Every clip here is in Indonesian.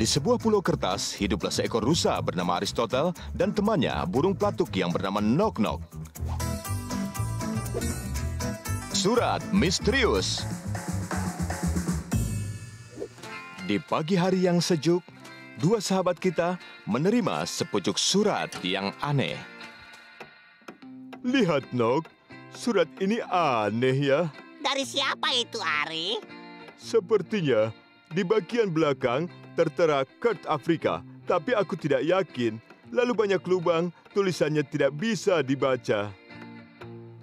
Di sebuah pulau kertas, hiduplah seekor rusa bernama Aristotle dan temannya, burung pelatuk yang bernama Nok Nok. Surat misterius. Di pagi hari yang sejuk, dua sahabat kita menerima sepucuk surat yang aneh. Lihat, Nok. Surat ini aneh ya. Dari siapa itu, Ari? Sepertinya di bagian belakang tertera Kurt Afrika, tapi aku tidak yakin. Lalu banyak lubang, tulisannya tidak bisa dibaca.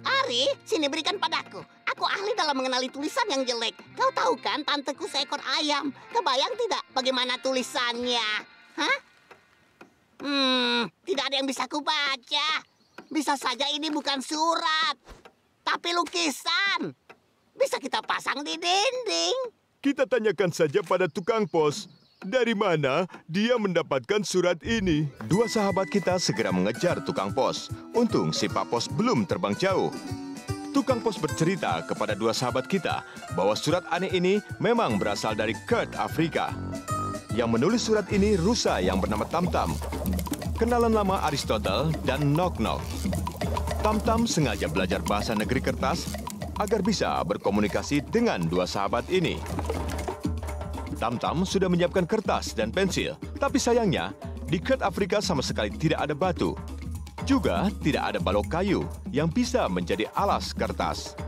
Ari, sini berikan padaku. Aku ahli dalam mengenali tulisan yang jelek. Kau tahu kan, tanteku seekor ayam. Kebayang tidak bagaimana tulisannya? Hah? Tidak ada yang bisa kubaca. Bisa saja ini bukan surat, tapi lukisan. Bisa kita pasang di dinding. Kita tanyakan saja pada tukang pos. Dari mana dia mendapatkan surat ini? Dua sahabat kita segera mengejar tukang pos. Untung si Pak Pos belum terbang jauh. Tukang pos bercerita kepada dua sahabat kita bahwa surat aneh ini memang berasal dari Kurt Afrika. Yang menulis surat ini rusa yang bernama Tam-Tam, kenalan lama Aristotle dan Nok Nok. Tam-Tam sengaja belajar bahasa negeri kertas agar bisa berkomunikasi dengan dua sahabat ini. Tam-Tam sudah menyiapkan kertas dan pensil, tapi sayangnya di Kurt Afrika sama sekali tidak ada batu. Juga tidak ada balok kayu yang bisa menjadi alas kertas.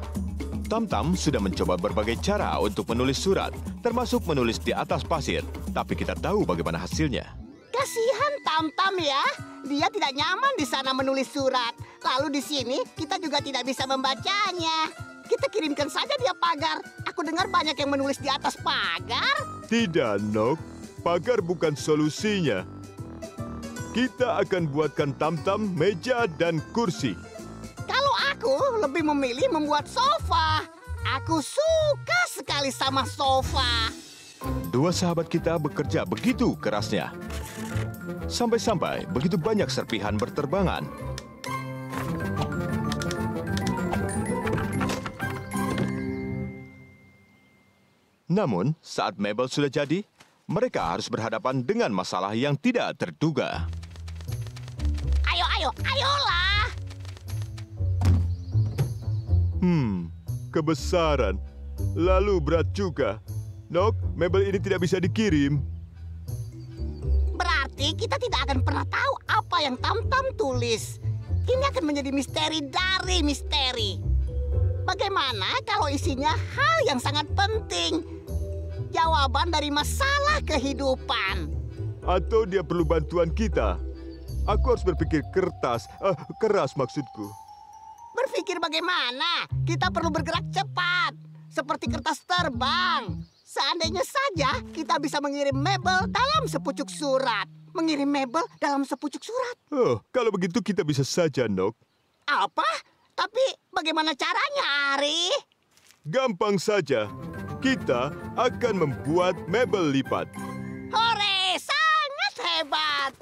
Tam-Tam sudah mencoba berbagai cara untuk menulis surat, termasuk menulis di atas pasir, tapi kita tahu bagaimana hasilnya. Kasihan Tam-Tam ya. Dia tidak nyaman di sana menulis surat. Lalu di sini kita juga tidak bisa membacanya. Kita kirimkan saja dia pagar. Aku dengar banyak yang menulis di atas pagar. Tidak, Nok. Pagar bukan solusinya. Kita akan buatkan Tam-Tam meja dan kursi. Kalau aku lebih memilih membuat sofa. Aku suka sekali sama sofa. Dua sahabat kita bekerja begitu kerasnya. Sampai-sampai begitu banyak serpihan berterbangan. Namun, saat mebel sudah jadi, mereka harus berhadapan dengan masalah yang tidak terduga. Ayolah. Kebesaran. Lalu berat juga. Nok, mebel ini tidak bisa dikirim. Berarti kita tidak akan pernah tahu apa yang Tam-Tam tulis. Ini akan menjadi misteri dari misteri. Bagaimana kalau isinya hal yang sangat penting? Jawaban dari masalah kehidupan. Atau dia perlu bantuan kita. Aku harus berpikir keras maksudku. Berpikir bagaimana? Kita perlu bergerak cepat. Seperti kertas terbang. Seandainya saja kita bisa mengirim mebel dalam sepucuk surat. Mengirim mebel dalam sepucuk surat. Oh, kalau begitu kita bisa saja, Nok. Apa? Tapi bagaimana caranya, Ari? Gampang saja. Kita akan membuat mebel lipat. Hore, sangat hebat.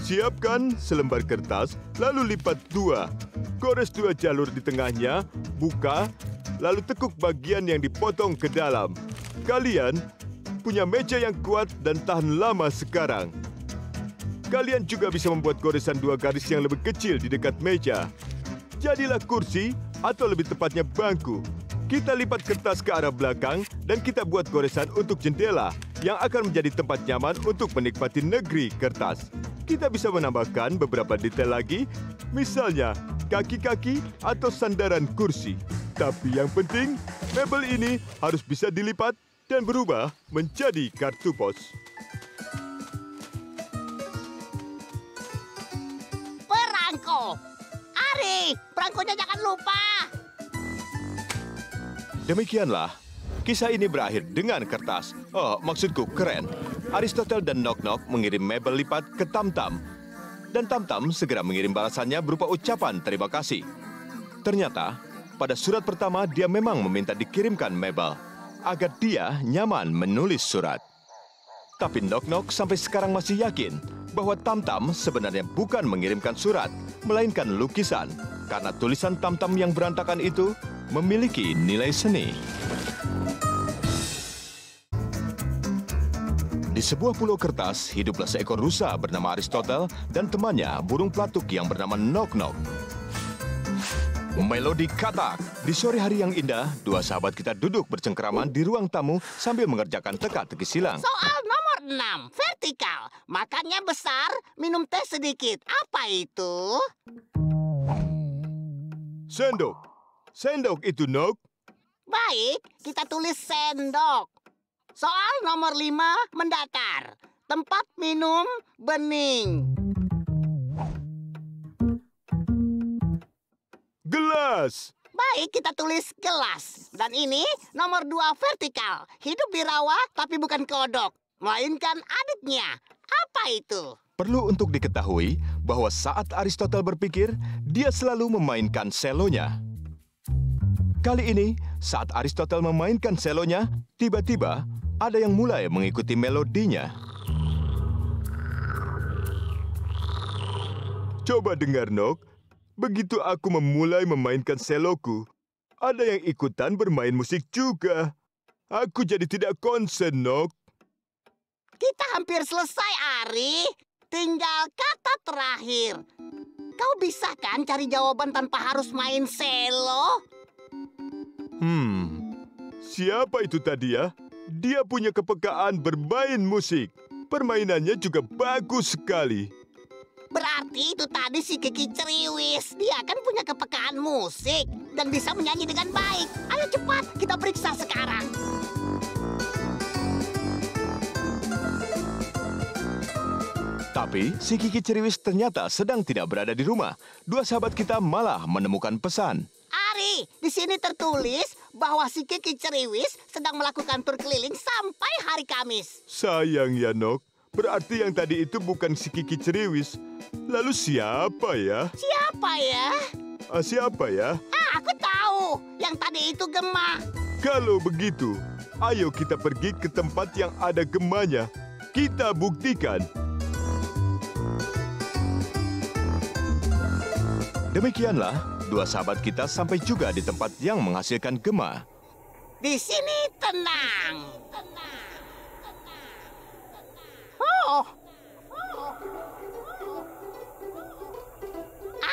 Siapkan selembar kertas, lalu lipat dua. Gores dua jalur di tengahnya, buka, lalu tekuk bagian yang dipotong ke dalam. Kalian punya meja yang kuat dan tahan lama sekarang. Kalian juga bisa membuat goresan dua garis yang lebih kecil di dekat meja. Jadilah kursi atau lebih tepatnya bangku. Kita lipat kertas ke arah belakang dan kita buat goresan untuk jendela yang akan menjadi tempat nyaman untuk menikmati negeri kertas. Kita bisa menambahkan beberapa detail lagi, misalnya kaki-kaki atau sandaran kursi. Tapi yang penting, mebel ini harus bisa dilipat dan berubah menjadi kartu pos. Perangko. Ari, perangkonya jangan lupa. Demikianlah, kisah ini berakhir dengan kertas. Oh, maksudku keren. Aristotle dan Nok Nok mengirim mebel lipat ke Tam-Tam. Dan Tam-Tam segera mengirim balasannya berupa ucapan terima kasih. Ternyata, pada surat pertama dia memang meminta dikirimkan mebel agar dia nyaman menulis surat. Tapi Nok Nok sampai sekarang masih yakin bahwa Tam-Tam sebenarnya bukan mengirimkan surat, melainkan lukisan. Karena tulisan Tam-Tam yang berantakan itu memiliki nilai seni. Di Di sebuah pulau kertas, hiduplah seekor rusa bernama Aristotle dan temannya, burung pelatuk yang bernama Nok Nok. Melodi katak. Di sore hari yang indah, dua sahabat kita duduk bercengkeraman di ruang tamu sambil mengerjakan teka-teki silang. Soal nomor 6, vertikal. Makannya besar, minum teh sedikit. Apa itu? Sendok. Sendok itu, Nok. Baik, kita tulis sendok. Soal nomor 5, mendatar. Tempat minum, bening. Gelas. Baik, kita tulis gelas. Dan ini nomor 2, vertikal. Hidup di rawa, tapi bukan kodok, melainkan adiknya. Apa itu? Perlu untuk diketahui bahwa saat Aristotle berpikir, dia selalu memainkan selonya. Kali ini, saat Aristotle memainkan selonya, tiba-tiba ada yang mulai mengikuti melodinya. Coba dengar, Nok. Begitu aku memulai memainkan seloku, ada yang ikutan bermain musik juga. Aku jadi tidak konsen, Nok. Kita hampir selesai, Ari. Tinggal kata terakhir. Kau bisa kan cari jawaban tanpa harus main selo? Siapa itu tadi ya? Dia punya kepekaan bermain musik. Permainannya juga bagus sekali. Berarti itu tadi si Kiki Ceriwis. Dia kan punya kepekaan musik dan bisa menyanyi dengan baik. Ayo cepat, kita periksa sekarang. Tapi si Kiki Ceriwis ternyata sedang tidak berada di rumah. Dua sahabat kita malah menemukan pesan. Ari, di sini tertulis bahwa si Kiki Ceriwis sedang melakukan tur keliling sampai hari Kamis. Sayang ya, Nok. Berarti yang tadi itu bukan si Kiki Ceriwis. Lalu siapa ya? Siapa ya? Siapa ya? Aku tahu. Yang tadi itu Gema. Kalau begitu, ayo kita pergi ke tempat yang ada gemanya. Kita buktikan. Demikianlah, dua sahabat kita sampai juga di tempat yang menghasilkan gema. Di sini tenang. Oh.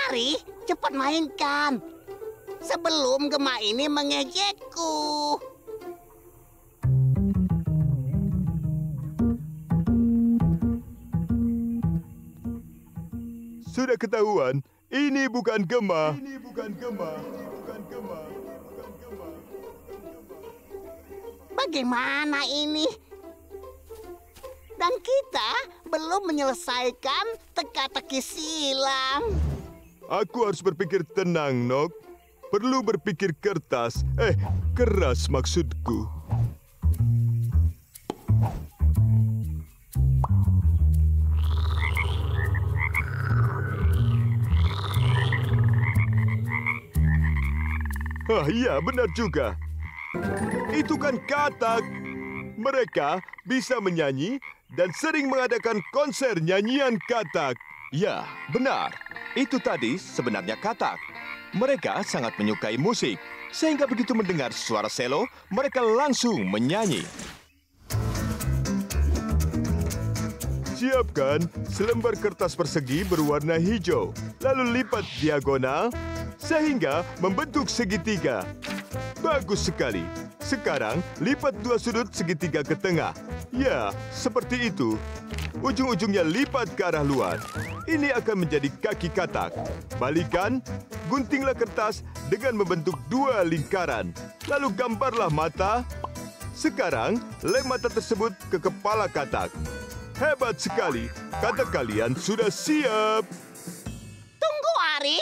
Ari, cepat mainkan. Sebelum gema ini mengejekku. Sudah ketahuan, ini bukan gema. Ini bukan gema. Bukan gema. Bukan gema. Bagaimana ini? Dan kita belum menyelesaikan teka-teki silang. Aku harus berpikir tenang, Nok. Perlu berpikir keras maksudku. Iya, benar juga. Itu kan katak. Mereka bisa menyanyi dan sering mengadakan konser nyanyian katak. Ya, benar. Itu tadi sebenarnya katak. Mereka sangat menyukai musik, sehingga begitu mendengar suara selo, mereka langsung menyanyi. Siapkan selembar kertas persegi berwarna hijau, lalu lipat diagonal sehingga membentuk segitiga. Bagus sekali. Sekarang lipat dua sudut segitiga ke tengah. Ya, seperti itu. Ujung-ujungnya lipat ke arah luar. Ini akan menjadi kaki katak. Balikan, guntinglah kertas dengan membentuk dua lingkaran. Lalu gambarlah mata. Sekarang, lem mata tersebut ke kepala katak. Hebat sekali. Katak kalian sudah siap. Tunggu, Ari.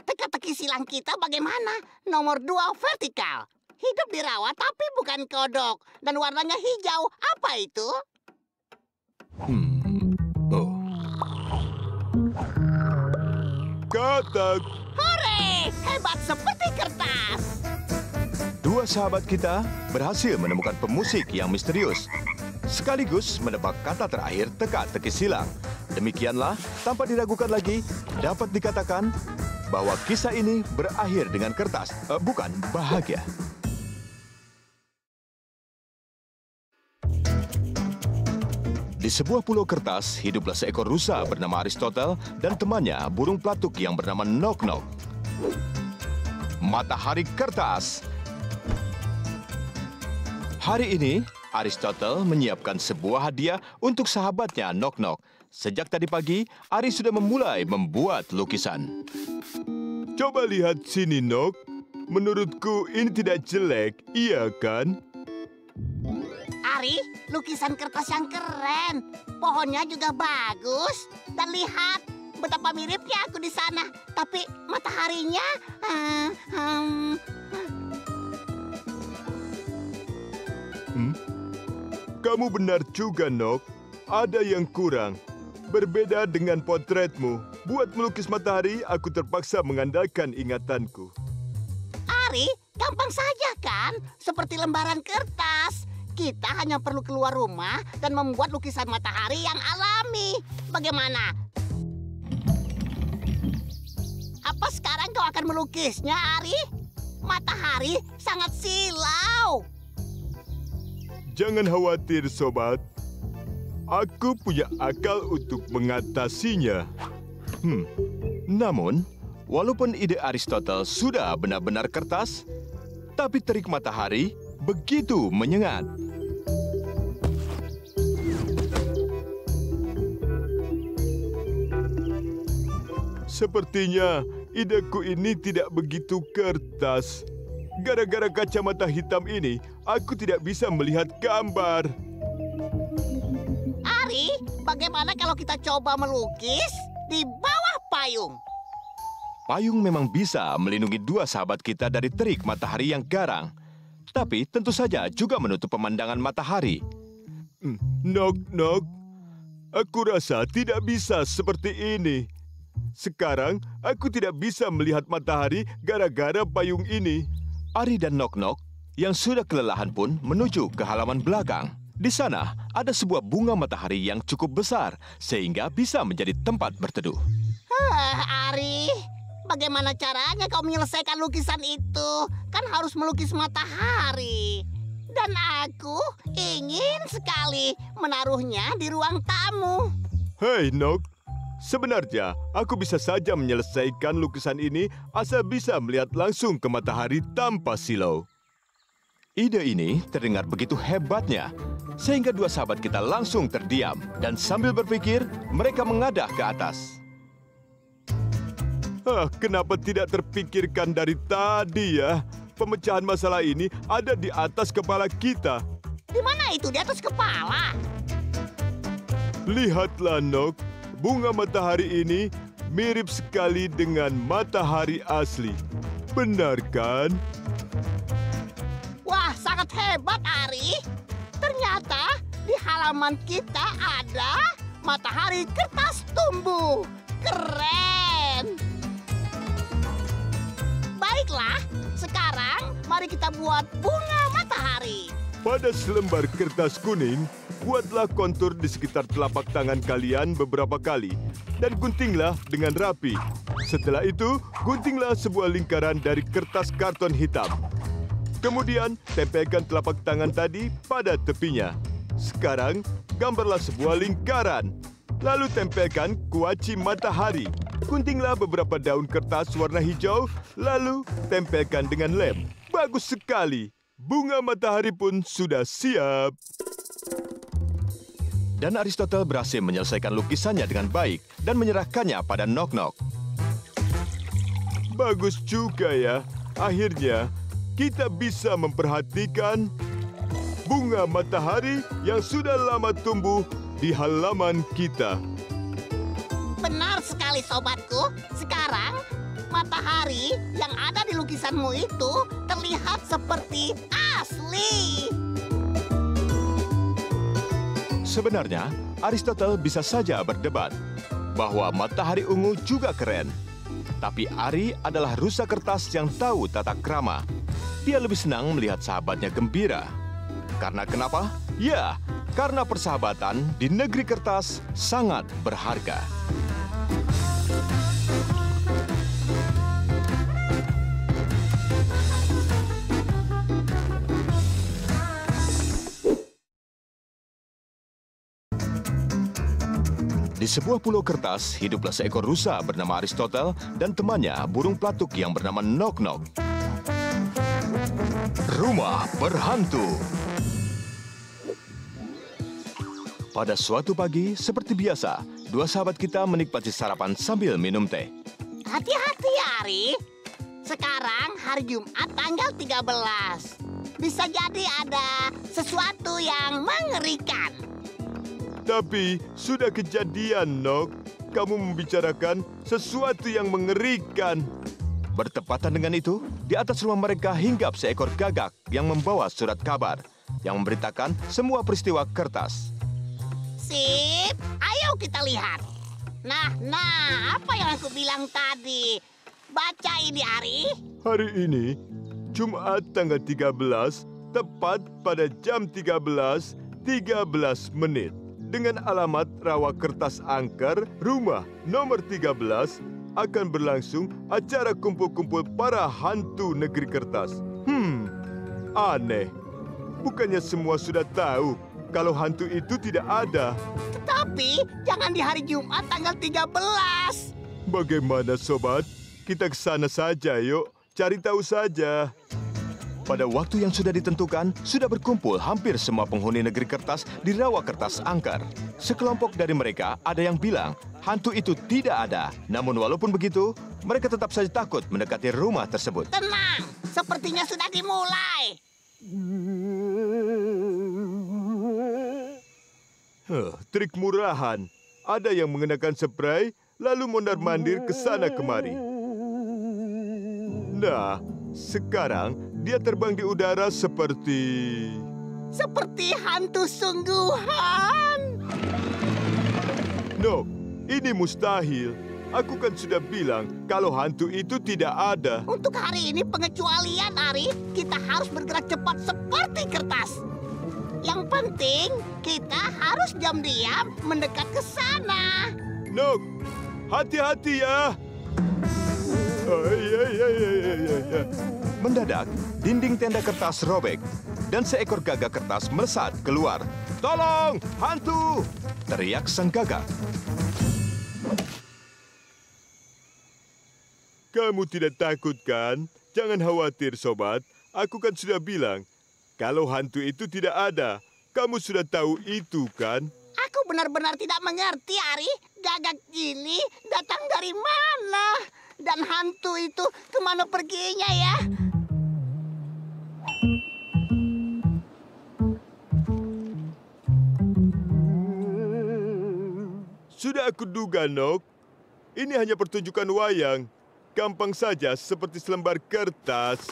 Teka-teki silang kita bagaimana? Nomor 2, vertikal. Hidup di rawa tapi bukan kodok. Dan warnanya hijau. Apa itu? Katak. Hore! Hebat seperti kertas. Dua sahabat kita berhasil menemukan pemusik yang misterius, sekaligus menebak kata terakhir teka-teki silang. Demikianlah, tanpa diragukan lagi, dapat dikatakan bahwa kisah ini berakhir dengan kertas, bukan bahagia. Di sebuah pulau kertas, hiduplah seekor rusa bernama Aristotle dan temannya burung pelatuk yang bernama Nok Nok. Matahari kertas. Hari ini, Aristotle menyiapkan sebuah hadiah untuk sahabatnya Nok Nok. Sejak tadi pagi, Ari sudah memulai membuat lukisan. Coba lihat sini, Nok. Menurutku ini tidak jelek, iya kan? Ari, lukisan kertas yang keren. Pohonnya juga bagus. Dan lihat betapa miripnya aku di sana. Tapi mataharinya... Kamu benar juga, Nok. Ada yang kurang. Berbeda dengan potretmu. Buat melukis matahari, aku terpaksa mengandalkan ingatanku. Ari, gampang saja kan? Seperti lembaran kertas. Kita hanya perlu keluar rumah dan membuat lukisan matahari yang alami. Bagaimana? Apa sekarang kau akan melukisnya, Ari? Matahari sangat silau. Jangan khawatir, sobat. Aku punya akal untuk mengatasinya. Namun, walaupun ide Aristotle sudah benar-benar kertas, tapi terik matahari begitu menyengat. Sepertinya ideku ini tidak begitu kertas. Gara-gara kacamata hitam ini, aku tidak bisa melihat gambar. Ari, bagaimana kalau kita coba melukis di bawah payung? Payung memang bisa melindungi dua sahabat kita dari terik matahari yang garang. Tapi tentu saja juga menutup pemandangan matahari. Nok, Nok. Aku rasa tidak bisa seperti ini. Sekarang, aku tidak bisa melihat matahari gara-gara payung ini. Ari dan Nok Nok yang sudah kelelahan pun menuju ke halaman belakang. Di sana ada sebuah bunga matahari yang cukup besar sehingga bisa menjadi tempat berteduh. Ari, bagaimana caranya kau menyelesaikan lukisan itu? Kan harus melukis matahari. Dan aku ingin sekali menaruhnya di ruang tamu. Hei, Nok. Sebenarnya, aku bisa saja menyelesaikan lukisan ini asal bisa melihat langsung ke matahari tanpa silau. Ide ini terdengar begitu hebatnya, sehingga dua sahabat kita langsung terdiam. Dan sambil berpikir, mereka mengadah ke atas. Kenapa tidak terpikirkan dari tadi ya? Pemecahan masalah ini ada di atas kepala kita. Di mana itu? Di atas kepala? Lihatlah, Nok. Bunga matahari ini mirip sekali dengan matahari asli. Benar kan? Wah, sangat hebat, Ari. Ternyata di halaman kita ada matahari kertas tumbuh. Keren! Baiklah, sekarang mari kita buat bunga matahari. Pada selembar kertas kuning, buatlah kontur di sekitar telapak tangan kalian beberapa kali dan guntinglah dengan rapi. Setelah itu, guntinglah sebuah lingkaran dari kertas karton hitam. Kemudian, tempelkan telapak tangan tadi pada tepinya. Sekarang, gambarlah sebuah lingkaran. Lalu tempelkan kuaci matahari. Guntinglah beberapa daun kertas warna hijau, lalu tempelkan dengan lem. Bagus sekali. Bunga matahari pun sudah siap. Dan Aristotle berhasil menyelesaikan lukisannya dengan baik dan menyerahkannya pada Nok Nok. Bagus juga ya. Akhirnya, kita bisa memperhatikan bunga matahari yang sudah lama tumbuh di halaman kita. Benar sekali, sobatku. Sekarang, matahari yang ada di lukisanmu itu terlihat seperti asli. Sebenarnya, Aristotle bisa saja berdebat bahwa matahari ungu juga keren. Tapi Ari adalah rusa kertas yang tahu tata krama. Dia lebih senang melihat sahabatnya gembira. Karena kenapa? Ya, karena persahabatan di negeri kertas sangat berharga. Di sebuah pulau kertas, hiduplah seekor rusa bernama Aristotle dan temannya burung pelatuk yang bernama Nok Nok. Rumah berhantu. Pada suatu pagi, seperti biasa, dua sahabat kita menikmati sarapan sambil minum teh. Hati-hati, Ari. Sekarang hari Jumat tanggal 13. Bisa jadi ada sesuatu yang mengerikan. Tapi sudah kejadian, Nok. Kamu membicarakan sesuatu yang mengerikan. Bertepatan dengan itu, di atas rumah mereka hinggap seekor gagak yang membawa surat kabar yang memberitakan semua peristiwa kertas. Sip, ayo kita lihat. Nah, apa yang aku bilang tadi? Baca ini, Ari. Hari ini, Jumat tanggal 13, tepat pada jam 13.13 menit. Dengan alamat Rawa Kertas Angker, rumah nomor 13, akan berlangsung acara kumpul-kumpul para hantu negeri kertas. Aneh. Bukannya semua sudah tahu kalau hantu itu tidak ada. Tetapi jangan di hari Jumat tanggal 13. Bagaimana, sobat? Kita ke sana saja, yuk. Cari tahu saja. Pada waktu yang sudah ditentukan, sudah berkumpul hampir semua penghuni negeri kertas di Rawa Kertas Angker. Sekelompok dari mereka ada yang bilang hantu itu tidak ada. Namun walaupun begitu, mereka tetap saja takut mendekati rumah tersebut. Tenang, sepertinya sudah dimulai. Trik murahan. Ada yang mengenakan spray, lalu mondar-mandir ke sana kemari. Nah, sekarang dia terbang di udara seperti Hantu sungguhan. No, ini mustahil. Aku kan sudah bilang kalau hantu itu tidak ada. Untuk hari ini pengecualian, Ari. Kita harus bergerak cepat seperti kertas. Yang penting, kita harus diam-diam mendekat ke sana. No, hati-hati ya. Mendadak, dinding tenda kertas robek dan seekor gagak kertas melesat keluar. "Tolong, hantu!" teriak sang gagak. Kamu tidak takut kan? Jangan khawatir, sobat. Aku kan sudah bilang, kalau hantu itu tidak ada. Kamu sudah tahu itu kan? Aku benar-benar tidak mengerti, Ari. Gagak ini datang dari mana? Dan hantu itu kemana perginya ya? Sudah aku duga, Nok. Ini hanya pertunjukan wayang. Gampang saja seperti selembar kertas.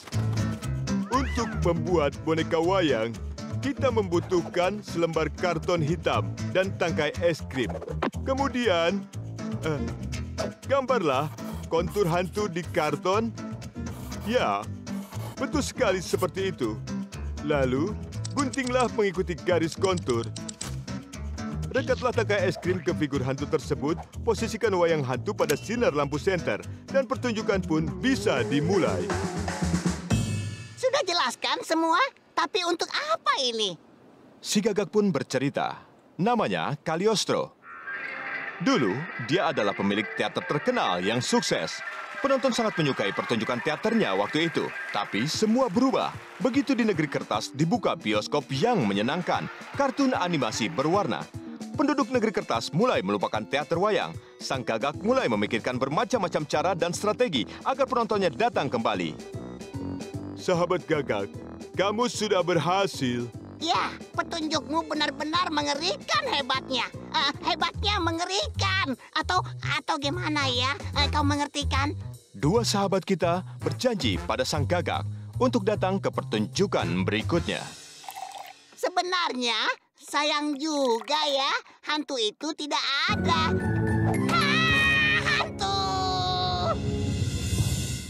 Untuk membuat boneka wayang, kita membutuhkan selembar karton hitam dan tangkai es krim. Kemudian, gambarlah kontur hantu di karton. Ya, betul sekali seperti itu. Lalu, guntinglah mengikuti garis kontur. Rekatlah tangkai es krim ke figur hantu tersebut, posisikan wayang hantu pada sinar lampu senter, dan pertunjukan pun bisa dimulai. Sudah jelaskan semua? Tapi untuk apa ini? Si gagak pun bercerita. Namanya Cagliostro. Dulu, dia adalah pemilik teater terkenal yang sukses. Penonton sangat menyukai pertunjukan teaternya waktu itu. Tapi semua berubah. Begitu di negeri kertas dibuka bioskop yang menyenangkan. Kartun animasi berwarna. Penduduk negeri kertas mulai melupakan teater wayang. Sang gagak mulai memikirkan bermacam-macam cara dan strategi agar penontonnya datang kembali. Sahabat gagak, kamu sudah berhasil. Ya, petunjukmu benar-benar mengerikan hebatnya. Hebatnya mengerikan. Atau gimana ya? Kau mengerti kan? Dua sahabat kita berjanji pada sang gagak untuk datang ke pertunjukan berikutnya. Sebenarnya, sayang juga ya, hantu itu tidak ada. Hantu!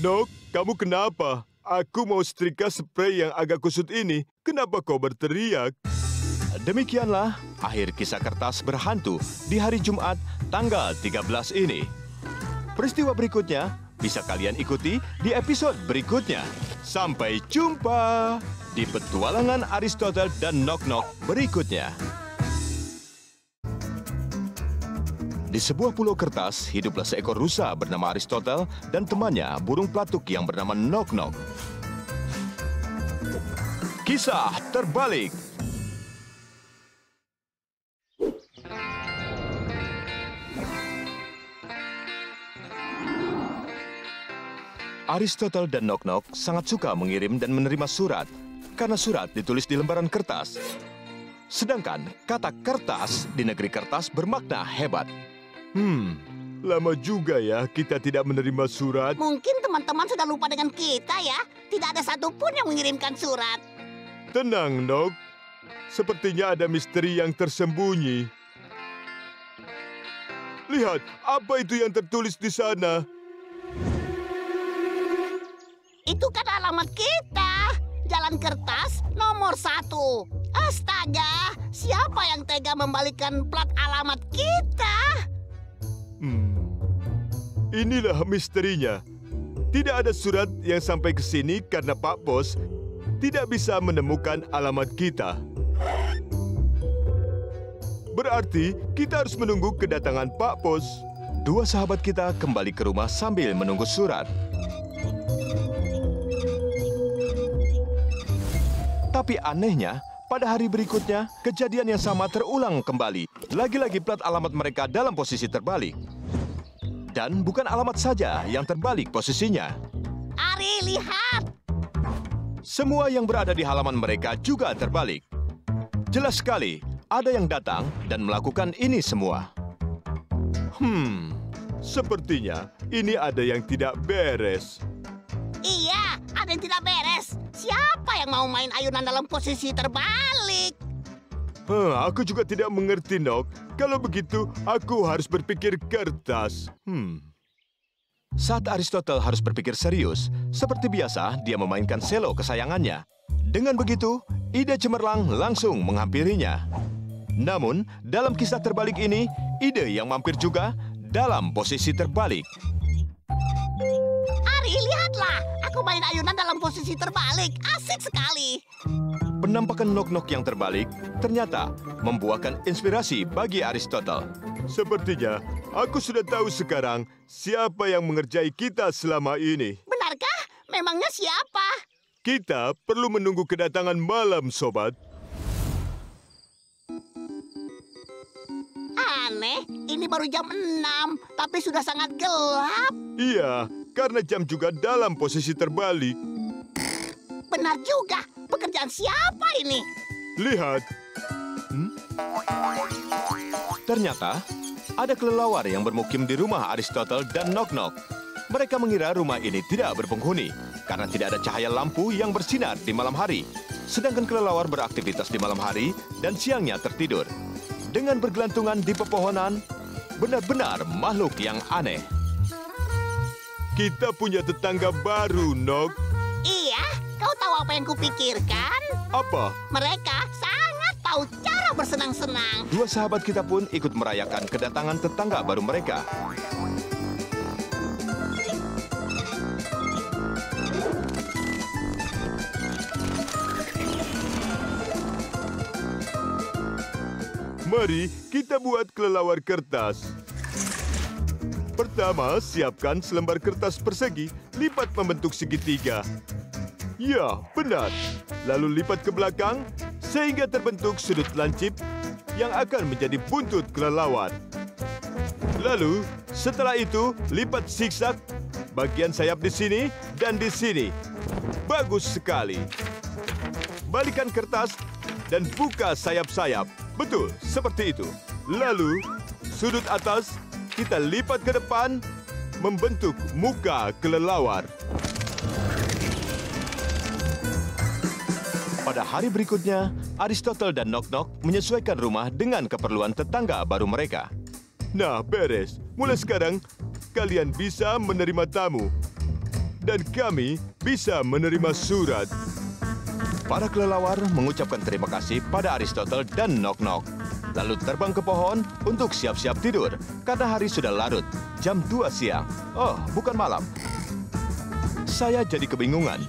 Nok, kamu kenapa? Aku mau setrika spray yang agak kusut ini. Kenapa kau berteriak? Demikianlah akhir kisah kertas berhantu di hari Jumat tanggal 13 ini. Peristiwa berikutnya bisa kalian ikuti di episode berikutnya. Sampai jumpa di petualangan Aristotle dan Nok Nok berikutnya. Di sebuah pulau kertas, hiduplah seekor rusa bernama Aristotle dan temannya, burung pelatuk yang bernama Nok Nok. Kisah terbalik. Aristotle dan Nok Nok sangat suka mengirim dan menerima surat, karena surat ditulis di lembaran kertas. Sedangkan kata kertas di negeri kertas bermakna hebat. Lama juga ya kita tidak menerima surat. Mungkin teman-teman sudah lupa dengan kita ya. Tidak ada satupun yang mengirimkan surat. Tenang, Nok. Sepertinya ada misteri yang tersembunyi. Lihat, apa itu yang tertulis di sana? Itu kan alamat kita. Jalan Kertas nomor 1. Astaga, siapa yang tega membalikkan plat alamat kita? Inilah misterinya. Tidak ada surat yang sampai ke sini karena Pak Pos tidak bisa menemukan alamat kita. Berarti kita harus menunggu kedatangan Pak Pos. Dua sahabat kita kembali ke rumah sambil menunggu surat. Tapi anehnya, pada hari berikutnya, kejadian yang sama terulang kembali. Lagi-lagi plat alamat mereka dalam posisi terbalik. Dan bukan alamat saja yang terbalik posisinya. Ari, lihat. Semua yang berada di halaman mereka juga terbalik. Jelas sekali, ada yang datang dan melakukan ini semua. Sepertinya ini ada yang tidak beres. Iya, ada yang tidak beres. Siapa yang mau main ayunan dalam posisi terbalik? Aku juga tidak mengerti, Nok. Kalau begitu, aku harus berpikir kertas. Saat Aristotle harus berpikir serius, seperti biasa dia memainkan selo kesayangannya. Dengan begitu, ide cemerlang langsung menghampirinya. Namun, dalam kisah terbalik ini, ide yang mampir juga dalam posisi terbalik. Ari, lihatlah. Aku main ayunan dalam posisi terbalik. Asik sekali. Penampakan Nok Nok yang terbalik ternyata membuahkan inspirasi bagi Aristotle. Sepertinya, aku sudah tahu sekarang siapa yang mengerjai kita selama ini. Benarkah? Memangnya siapa? Kita perlu menunggu kedatangan malam, sobat. Aneh, ini baru jam 6, tapi sudah sangat gelap. Iya, karena jam juga dalam posisi terbalik. Benar juga, pekerjaan siapa ini? Lihat, Ternyata, ada kelelawar yang bermukim di rumah Aristotle dan Nok Nok. Mereka mengira rumah ini tidak berpenghuni, karena tidak ada cahaya lampu yang bersinar di malam hari. Sedangkan kelelawar beraktivitas di malam hari dan siangnya tertidur. Dengan bergelantungan di pepohonan, benar-benar makhluk yang aneh. kita punya tetangga baru, Nok. Iya, kau tahu apa yang kupikirkan? Apa? Mereka sangat tahu cara bersenang-senang. Dua sahabat kita pun ikut merayakan kedatangan tetangga baru mereka. Mari kita buat kelelawar kertas. Pertama, siapkan selembar kertas persegi, lipat membentuk segitiga. Ya, benar. Lalu lipat ke belakang sehingga terbentuk sudut lancip yang akan menjadi buntut kelelawar. Lalu, setelah itu, lipat zigzag bagian sayap di sini dan di sini. Bagus sekali. Balikan kertas dan buka sayap-sayap. Betul, seperti itu. Lalu, sudut atas kita lipat ke depan, membentuk muka kelelawar. Pada hari berikutnya, Aristotle dan Nok Nok menyesuaikan rumah dengan keperluan tetangga baru mereka. Nah, beres. Mulai sekarang, kalian bisa menerima tamu. Dan kami bisa menerima surat. Para kelelawar mengucapkan terima kasih pada Aristotle dan Nok Nok. Lalu terbang ke pohon untuk siap-siap tidur karena hari sudah larut, jam 2 siang. Oh, bukan malam. Saya jadi kebingungan.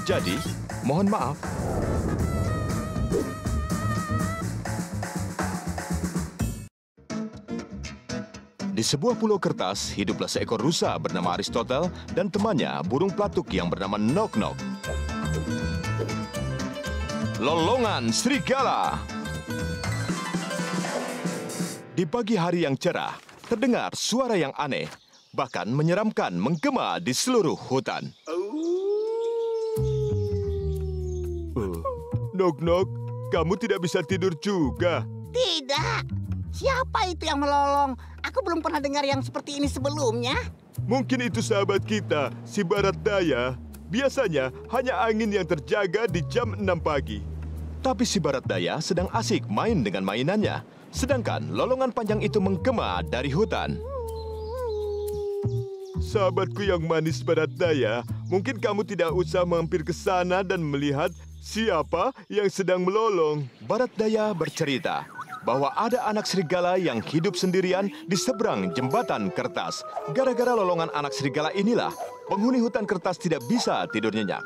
Jadi, mohon maaf. Di sebuah pulau kertas, hiduplah seekor rusa bernama Aristotle dan temannya burung pelatuk yang bernama Nok Nok. Lolongan serigala. Di pagi hari yang cerah, terdengar suara yang aneh, bahkan menyeramkan menggema di seluruh hutan. Nok Nok, kamu tidak bisa tidur juga. Tidak. Siapa itu yang melolong? Aku belum pernah dengar yang seperti ini sebelumnya. Mungkin itu sahabat kita, si Barat Daya. Biasanya hanya angin yang terjaga di jam 6 pagi. Tapi si Barat Daya sedang asik main dengan mainannya, sedangkan lolongan panjang itu menggema dari hutan. Sahabatku yang manis Barat Daya, mungkin kamu tidak usah mampir ke sana dan melihat siapa yang sedang melolong. Barat Daya bercerita bahwa ada anak serigala yang hidup sendirian di seberang jembatan kertas. Gara-gara lolongan anak serigala inilah, penghuni hutan kertas tidak bisa tidur nyenyak.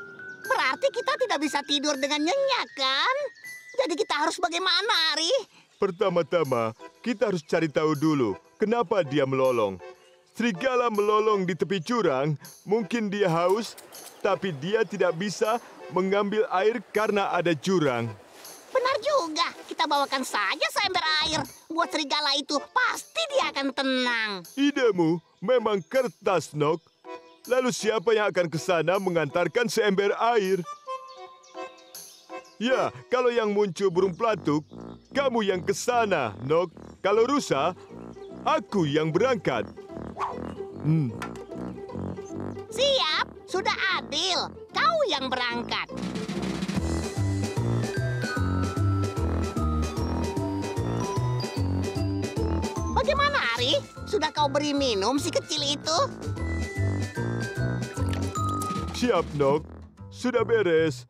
Berarti kita tidak bisa tidur dengan nyenyak, kan? Jadi kita harus bagaimana, Ari? Pertama-tama, kita harus cari tahu dulu kenapa dia melolong. Serigala melolong di tepi jurang, mungkin dia haus, tapi dia tidak bisa mengambil air karena ada jurang. Benar juga, kita bawakan saja seember air. Buat serigala itu, pasti dia akan tenang. Idemu memang kertas, Nok. Lalu siapa yang akan ke sana mengantarkan seember air? Ya, kalau yang muncul burung pelatuk, kamu yang ke sana, Nok. Kalau rusa, aku yang berangkat. Siap, sudah adil. Kau yang berangkat. Bagaimana, Ari? Sudah kau beri minum si kecil itu? Siap, Nok. Sudah beres.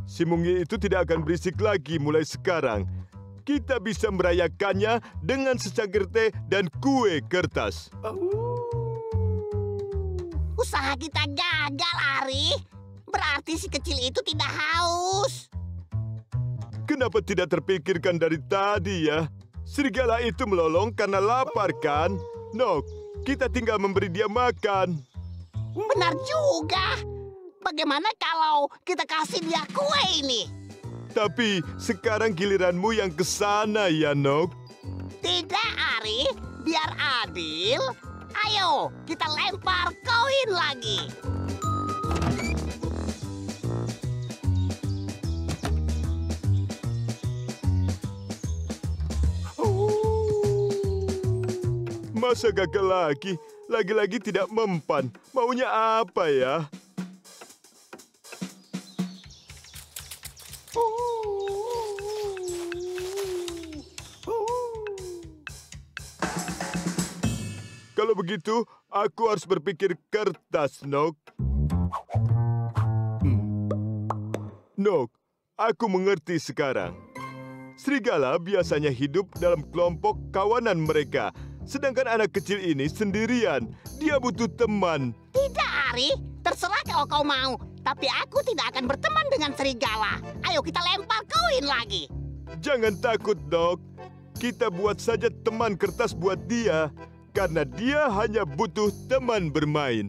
Si Mungi itu tidak akan berisik lagi mulai sekarang. Kita bisa merayakannya dengan secangkir teh dan kue kertas. Usaha kita gagal, Ari. Berarti si kecil itu tidak haus. Kenapa tidak terpikirkan dari tadi ya? Serigala itu melolong karena lapar kan? Nok, kita tinggal memberi dia makan. Benar juga. Bagaimana kalau kita kasih dia kue ini? Tapi sekarang giliranmu yang ke sana ya, Nok. Tidak, Ari. Biar adil. Ayo, kita lempar koin lagi. Masa gagal lagi? Lagi-lagi tidak mempan. Maunya apa ya? Kalau begitu, aku harus berpikir kertas, Nok. Nok, aku mengerti sekarang. Serigala biasanya hidup dalam kelompok kawanan mereka. Sedangkan anak kecil ini sendirian. Dia butuh teman. Tidak, Ari. Terserah kalau kau mau. Tapi aku tidak akan berteman dengan serigala. Ayo kita lempar koin lagi. Jangan takut, Nok. Kita buat saja teman kertas buat dia. Karena dia hanya butuh teman bermain.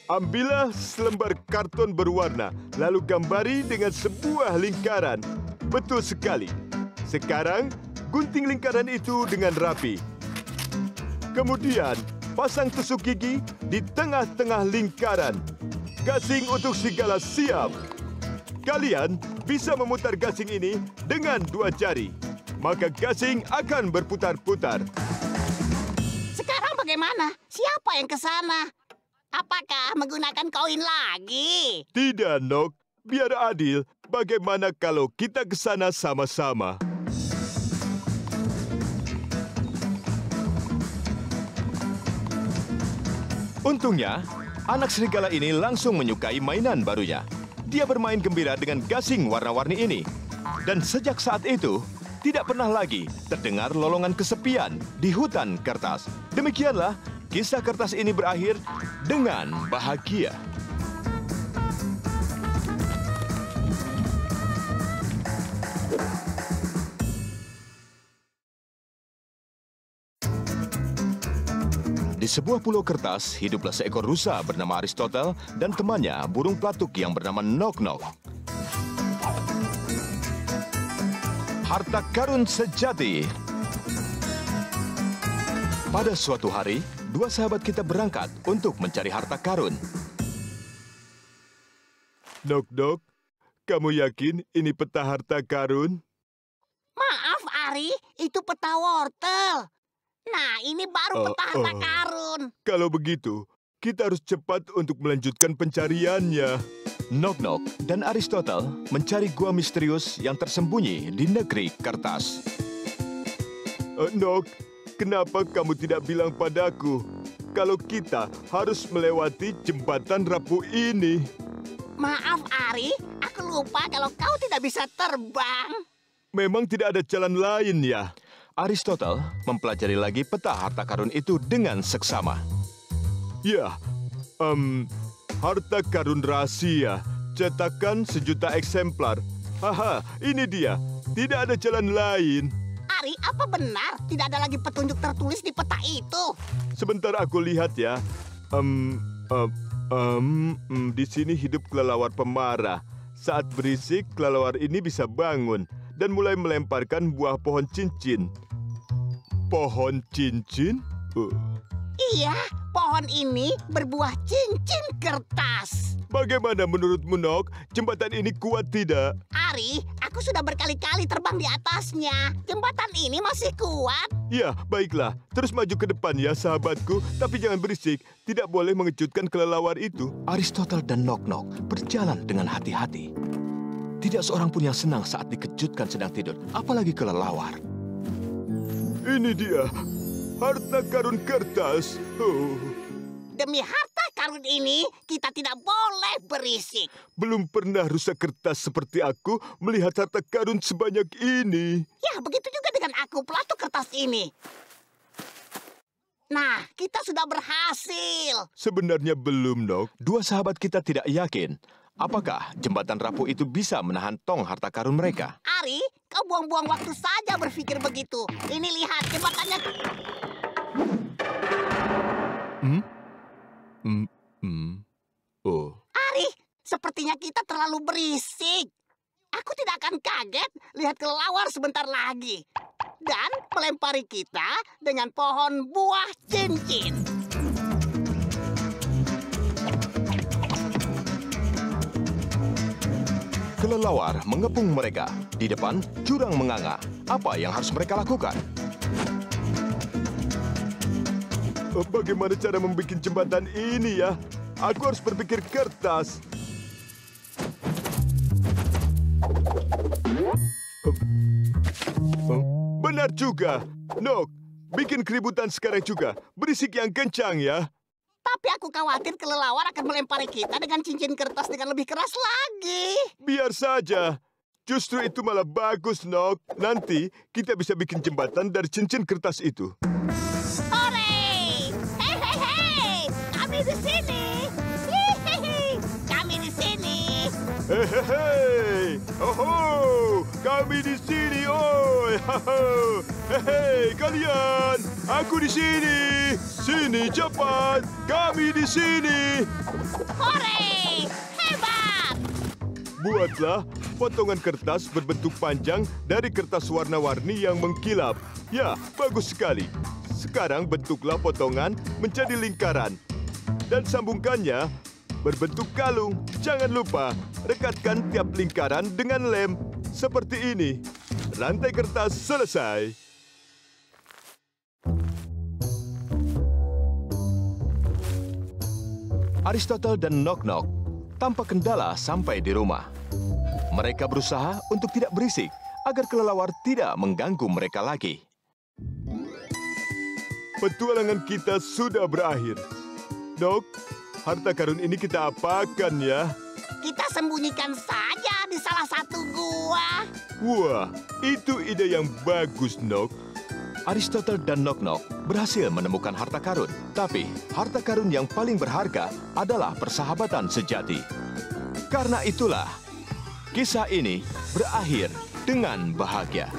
Ambillah selembar karton berwarna, lalu gambari dengan sebuah lingkaran. Betul sekali. Sekarang, gunting lingkaran itu dengan rapi. Kemudian, pasang tusuk gigi di tengah-tengah lingkaran. Gasing untuk serigala siap. Kalian bisa memutar gasing ini dengan 2 jari. Maka gasing akan berputar-putar. Sekarang bagaimana? Siapa yang ke sana? Apakah menggunakan koin lagi? Tidak, Nok. Biar adil, bagaimana kalau kita ke sana sama-sama? Untungnya, anak serigala ini langsung menyukai mainan barunya. Dia bermain gembira dengan gasing warna-warni ini. Dan sejak saat itu, tidak pernah lagi terdengar lolongan kesepian di hutan kertas. Demikianlah, kisah kertas ini berakhir dengan bahagia. Di sebuah pulau kertas, hiduplah seekor rusa bernama Aristotle dan temannya, burung pelatuk yang bernama Nok Nok. Harta karun sejati. Pada suatu hari, dua sahabat kita berangkat untuk mencari harta karun. Nok Nok, kamu yakin ini peta harta karun? Maaf, Ari, itu peta wortel. Nah, ini baru peta harta karun. Kalau begitu, kita harus cepat untuk melanjutkan pencariannya. Nok Nok dan Aristotle mencari gua misterius yang tersembunyi di negeri kertas. Nok, kenapa kamu tidak bilang padaku kalau kita harus melewati jembatan rapuh ini? Maaf, Ari, aku lupa kalau kau tidak bisa terbang. Memang tidak ada jalan lain ya? Aristotle mempelajari lagi peta harta karun itu dengan seksama. Ya, harta karun rahasia, cetakan 1 juta eksemplar. Haha, ini dia. Tidak ada jalan lain. Ari, apa benar tidak ada lagi petunjuk tertulis di peta itu? Sebentar aku lihat ya. Di sini hidup kelelawar pemarah. Saat berisik, kelelawar ini bisa bangun dan mulai melemparkan buah pohon cincin. Pohon cincin? Iya, pohon ini berbuah cincin kertas. Bagaimana menurutmu, Nok? Jembatan ini kuat tidak? Ari, aku sudah berkali-kali terbang di atasnya. Jembatan ini masih kuat. Ya, baiklah. Terus maju ke depan ya, sahabatku. Tapi jangan berisik. Tidak boleh mengejutkan kelelawar itu. Aristotle dan Nok Nok berjalan dengan hati-hati. Tidak seorang pun yang senang saat dikejutkan sedang tidur, apalagi kelelawar. Ini dia, harta karun kertas. Demi harta karun ini, kita tidak boleh berisik. Belum pernah rusa kertas seperti aku melihat harta karun sebanyak ini. Ya, begitu juga dengan aku, pelatuk kertas ini. Nah, kita sudah berhasil. Sebenarnya belum, Nok. Dua sahabat kita tidak yakin apakah jembatan rapuh itu bisa menahan tong harta karun mereka. Ari, kau buang-buang waktu saja berpikir begitu. Ini lihat jembatannya. Oh. Ari, sepertinya kita terlalu berisik. Aku tidak akan kaget lihat kelelawar sebentar lagi. Dan melempari kita dengan pohon buah cincin. Kelelawar mengepung mereka. Di depan, jurang menganga. Apa yang harus mereka lakukan? Bagaimana cara membuat jembatan ini ya? Aku harus berpikir kertas. Benar juga. Nok, bikin keributan sekarang juga. Berisik yang kencang ya. Tapi aku khawatir kelelawar akan melempari kita dengan cincin kertas dengan lebih keras lagi. Biar saja. Justru itu malah bagus, Nok. Nanti kita bisa bikin jembatan dari cincin kertas itu. Hore! Hei, hei, hei! Kami di sini! Hihihi! Kami di sini! Hei, oh, kami di sini, oi, hei, kalian, aku di sini, sini cepat, kami di sini. Hore! Hebat! Buatlah potongan kertas berbentuk panjang dari kertas warna-warni yang mengkilap. Ya, bagus sekali. Sekarang bentuklah potongan menjadi lingkaran dan sambungkannya berbentuk kalung. Jangan lupa, rekatkan tiap lingkaran dengan lem. Seperti ini. Rantai kertas selesai. Aristotle dan Nok Nok tanpa kendala sampai di rumah. Mereka berusaha untuk tidak berisik agar kelelawar tidak mengganggu mereka lagi. Petualangan kita sudah berakhir. Dok, harta karun ini kita apakan ya? Kita sembunyikan saja di salah satu gua. Wah, itu ide yang bagus, Nok. Aristotle dan Nok Nok berhasil menemukan harta karun. Tapi, harta karun yang paling berharga adalah persahabatan sejati. Karena itulah, kisah ini berakhir dengan bahagia.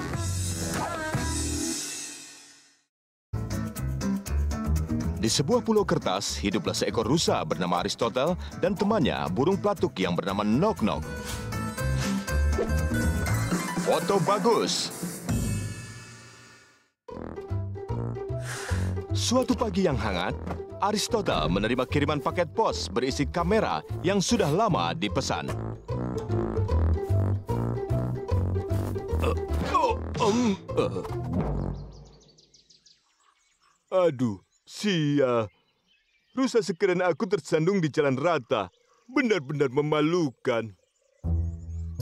Di sebuah pulau kertas, hiduplah seekor rusa bernama Aristotle dan temannya, burung pelatuk yang bernama Nok Nok. Foto bagus. Suatu pagi yang hangat, Aristotle menerima kiriman paket pos berisi kamera yang sudah lama dipesan. Aduh, sia. Rusa sekeren aku tersandung di jalan rata. Benar-benar memalukan.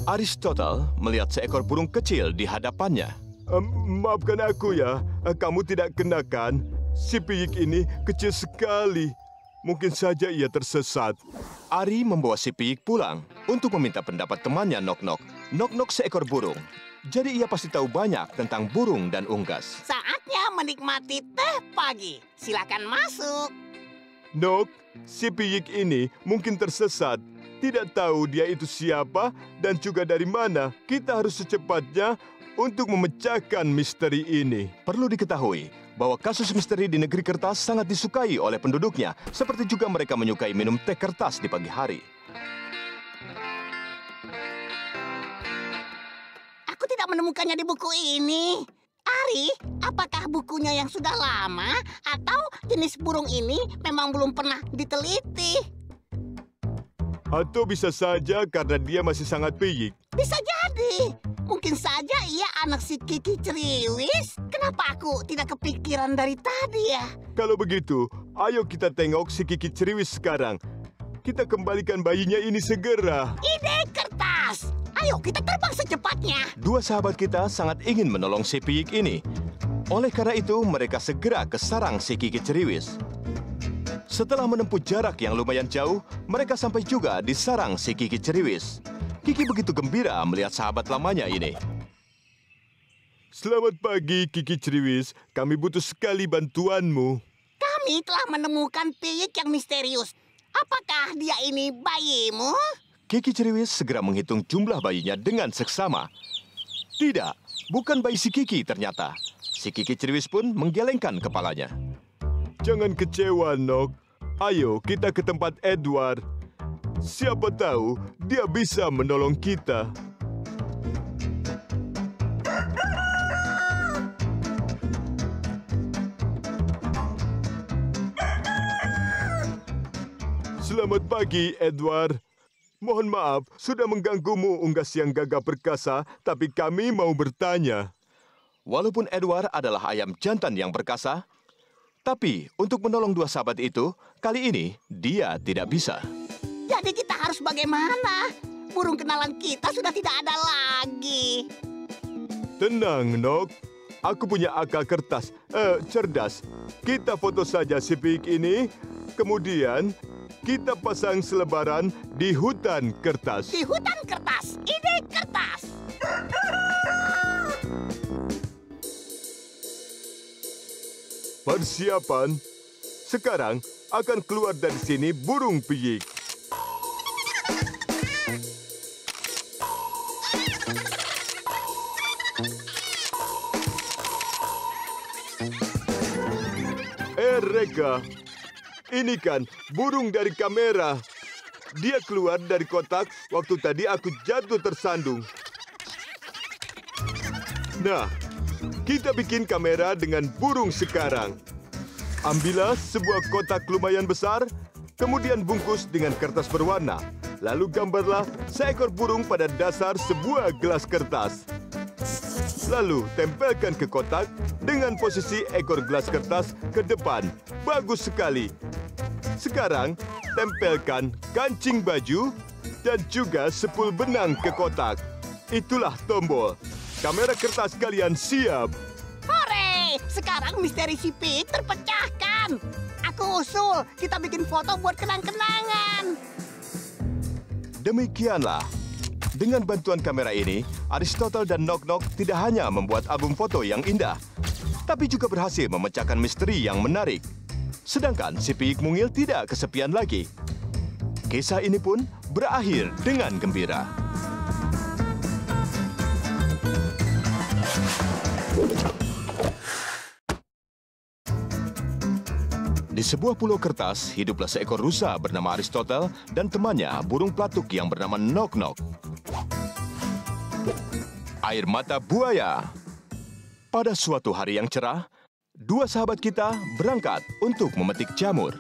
Aristotle melihat seekor burung kecil di hadapannya. Maafkan aku ya, kamu tidak kenakan. Si piyik ini kecil sekali. Mungkin saja ia tersesat. Ari membawa si piyik pulang untuk meminta pendapat temannya Nok Nok. Nok Nok seekor burung. Jadi ia pasti tahu banyak tentang burung dan unggas. Saatnya menikmati teh pagi. Silakan masuk. Nok, si piyik ini mungkin tersesat. Tidak tahu dia itu siapa dan juga dari mana. Kita harus secepatnya untuk memecahkan misteri ini. Perlu diketahui bahwa kasus misteri di negeri kertas sangat disukai oleh penduduknya, seperti juga mereka menyukai minum teh kertas di pagi hari. Aku tidak menemukannya di buku ini. Ari, apakah bukunya yang sudah lama atau jenis burung ini memang belum pernah diteliti? Atau bisa saja karena dia masih sangat piyik. Bisa jadi. Mungkin saja ia anak si Kiki Ceriwis. Kenapa aku tidak kepikiran dari tadi ya? Kalau begitu, ayo kita tengok si Kiki Ceriwis sekarang. Kita kembalikan bayinya ini segera. Ide kertas. Ayo kita terbang secepatnya. Dua sahabat kita sangat ingin menolong si piyik ini. Oleh karena itu, mereka segera ke sarang si Kiki Ceriwis. Setelah menempuh jarak yang lumayan jauh, mereka sampai juga di sarang si Kiki Ceriwis. Kiki begitu gembira melihat sahabat lamanya ini. Selamat pagi, Kiki Ceriwis. Kami butuh sekali bantuanmu. Kami telah menemukan piyik yang misterius. Apakah dia ini bayimu? Kiki Ceriwis segera menghitung jumlah bayinya dengan seksama. Tidak, bukan bayi si Kiki ternyata. Si Kiki Ceriwis pun menggelengkan kepalanya. Jangan kecewa, Nok. Ayo kita ke tempat Edward. Siapa tahu dia bisa menolong kita. Selamat pagi, Edward. Mohon maaf, sudah mengganggumu unggas yang gagah perkasa, tapi kami mau bertanya. Walaupun Edward adalah ayam jantan yang perkasa, tapi untuk menolong dua sahabat itu, kali ini dia tidak bisa. Jadi kita harus bagaimana? Burung kenalan kita sudah tidak ada lagi. Tenang, Nok. Aku punya akal kertas. Cerdas. Kita foto saja si piyik ini, kemudian kita pasang selebaran di hutan kertas. Di hutan kertas, ide kertas. Persiapan. Sekarang akan keluar dari sini burung piyik. Reka, ini kan burung dari kamera. Dia keluar dari kotak waktu tadi aku jatuh tersandung. Nah, kita bikin kamera dengan burung sekarang. Ambillah sebuah kotak lumayan besar, kemudian bungkus dengan kertas berwarna. Lalu gambarlah seekor burung pada dasar sebuah gelas kertas. Lalu tempelkan ke kotak dengan posisi ekor gelas kertas ke depan. Bagus sekali. Sekarang tempelkan kancing baju dan juga sepul benang ke kotak. Itulah tombol. Kamera kertas kalian siap. Hore! Sekarang misteri si piyik terpecahkan. Aku usul kita bikin foto buat kenang-kenangan. Demikianlah. Dengan bantuan kamera ini, Aristotle dan Nok Nok tidak hanya membuat album foto yang indah, tapi juga berhasil memecahkan misteri yang menarik. Sedangkan si piyik mungil tidak kesepian lagi. Kisah ini pun berakhir dengan gembira. Di sebuah pulau kertas, hiduplah seekor rusa bernama Aristotle dan temannya burung pelatuk yang bernama Nok Nok. Air mata buaya. Pada suatu hari yang cerah, dua sahabat kita berangkat untuk memetik jamur.